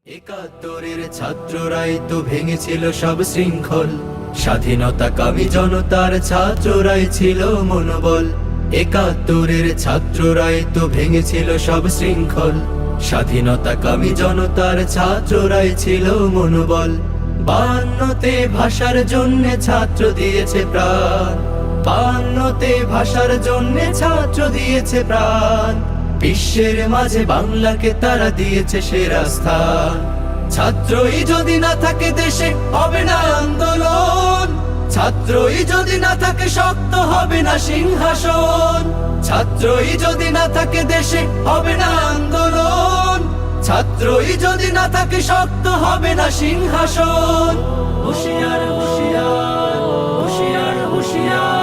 একাত্তরের ছাত্ররাই তো ভেঙেছিল সব শৃঙ্খল, স্বাধীনতা কামী জনতার ছাত্ররাই ছিল মনোবল। একাত্তরের ছাত্ররাই তো ভেঙেছিল সব শৃঙ্খল, স্বাধীনতা কামী জনতার ছাত্ররাই ছিল মনোবল। 52তে ভাষার জন্যে ছাত্র দিয়েছে প্রাণ, 52তে ভাষার জন্যে ছাত্র দিয়েছে প্রাণ। বিশ্বের মাঝে বাংলাকে তারা দিয়েছে সেরা স্থান। ছাত্রই যদি না থাকে দেশে হবে না আন্দোলন, ছাত্রই যদি না থাকে শক্ত হবে না সিংহাসন। ছাত্রই যদি না থাকে দেশে হবে না আন্দোলন, ছাত্রই যদি না থাকে শক্ত হবে না সিংহাসন। হুঁশিয়ার হুঁশিয়ার হুঁশিয়ার হুঁশিয়ার